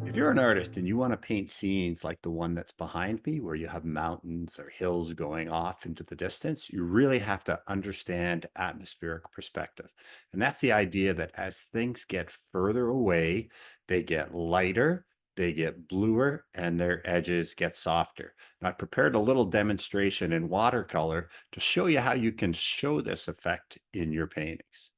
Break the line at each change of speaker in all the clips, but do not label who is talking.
If you're an artist and you want to paint scenes like the one that's behind me, where you have mountains or hills going off into the distance, you really have to understand atmospheric perspective. And that's the idea that as things get further away, they get lighter, they get bluer, and their edges get softer. And I prepared a little demonstration in watercolor to show you how you can show this effect in your paintings.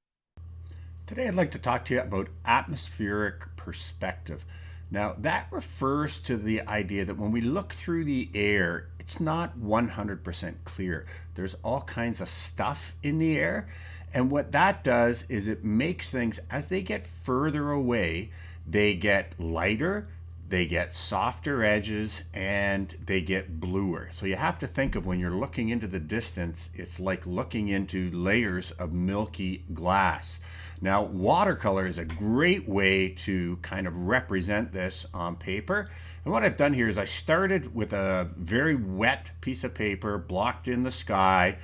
Today, I'd like to talk to you about atmospheric perspective. Now, that refers to the idea that when we look through the air, it's not 100% clear. There's all kinds of stuff in the air. And what that does is it makes things, as they get further away, they get lighter, they get softer edges, and they get bluer. So you have to think of when you're looking into the distance, it's like looking into layers of milky glass. Now, watercolor is a great way to kind of represent this on paper. And what I've done here is I started with a very wet piece of paper, blocked in the sky,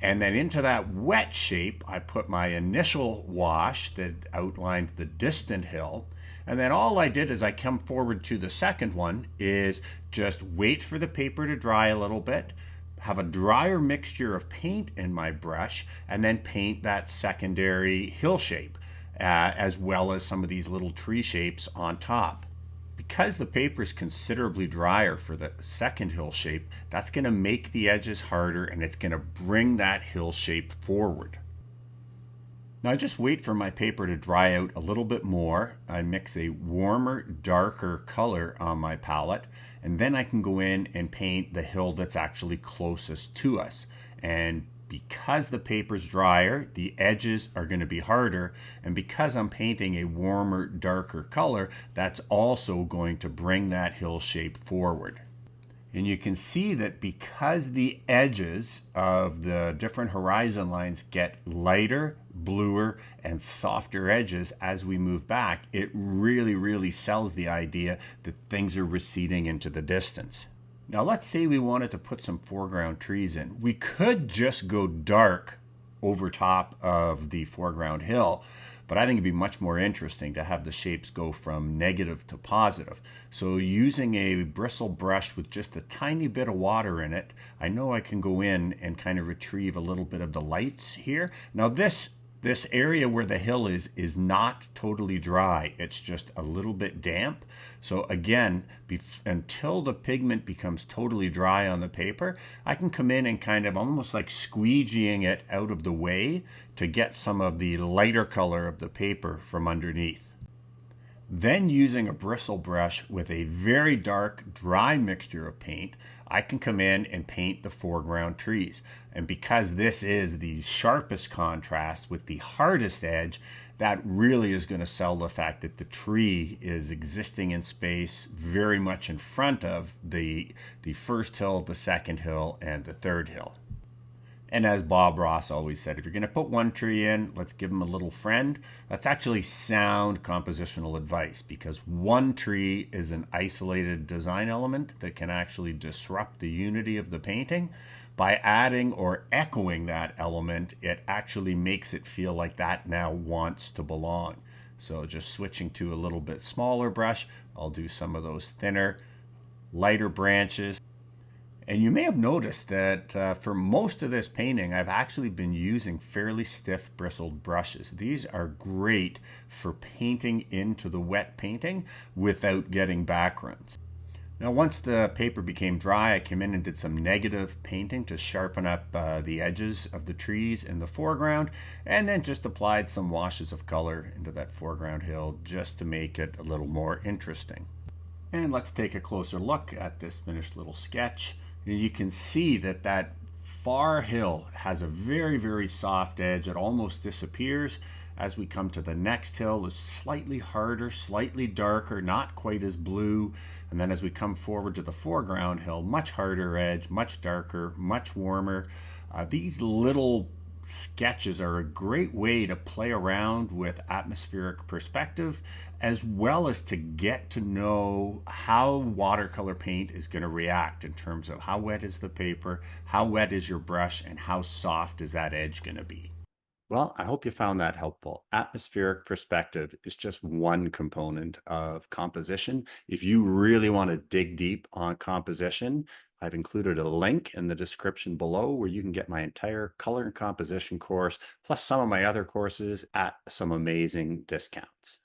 and then into that wet shape, I put my initial wash that outlined the distant hill. And then all I did as I come forward to the second one is just wait for the paper to dry a little bit, have a drier mixture of paint in my brush, and then paint that secondary hill shape, as well as some of these little tree shapes on top. Because the paper is considerably drier for the second hill shape, that's going to make the edges harder and it's going to bring that hill shape forward. Now I just wait for my paper to dry out a little bit more. I mix a warmer, darker color on my palette, and then I can go in and paint the hill that's actually closest to us. And because the paper's drier, the edges are going to be harder, and because I'm painting a warmer, darker color, that's also going to bring that hill shape forward. And you can see that because the edges of the different horizon lines get lighter, bluer, and softer edges as we move back, it really sells the idea that things are receding into the distance. Now let's say we wanted to put some foreground trees in. We could just go dark over top of the foreground hill, but I think it'd be much more interesting to have the shapes go from negative to positive. So using a bristle brush with just a tiny bit of water in it, I know I can go in and kind of retrieve a little bit of the lights here. Now this area where the hill is not totally dry. It's just a little bit damp. So again, until the pigment becomes totally dry on the paper, I can come in and kind of almost like squeegeeing it out of the way to get some of the lighter color of the paper from underneath. Then using a bristle brush with a very dark, dry mixture of paint, I can come in and paint the foreground trees. And because this is the sharpest contrast with the hardest edge, that really is going to sell the fact that the tree is existing in space very much in front of the first hill, the second hill, and the third hill. And as Bob Ross always said, if you're going to put one tree in, let's give him a little friend. That's actually sound compositional advice, because one tree is an isolated design element that can actually disrupt the unity of the painting. By adding or echoing that element, it actually makes it feel like that now wants to belong. So just switching to a little bit smaller brush, I'll do some of those thinner, lighter branches. And you may have noticed that for most of this painting, I've actually been using fairly stiff bristled brushes. These are great for painting into the wet painting without getting backgrounds. Now, once the paper became dry, I came in and did some negative painting to sharpen up the edges of the trees in the foreground, and then just applied some washes of color into that foreground hill just to make it a little more interesting. And let's take a closer look at this finished little sketch. You can see that that far hill has a very soft edge. It almost disappears. As we come to the next hill, it's slightly harder, slightly darker, not quite as blue. And then as we come forward to the foreground hill, much harder edge, much darker, much warmer. These little sketches are a great way to play around with atmospheric perspective, as well as to get to know how watercolor paint is going to react in terms of how wet is the paper, how wet is your brush, and how soft is that edge going to be. Well, I hope you found that helpful. Atmospheric perspective is just one component of composition. If you really want to dig deep on composition, I've included a link in the description below where you can get my entire color and composition course, plus some of my other courses at some amazing discounts.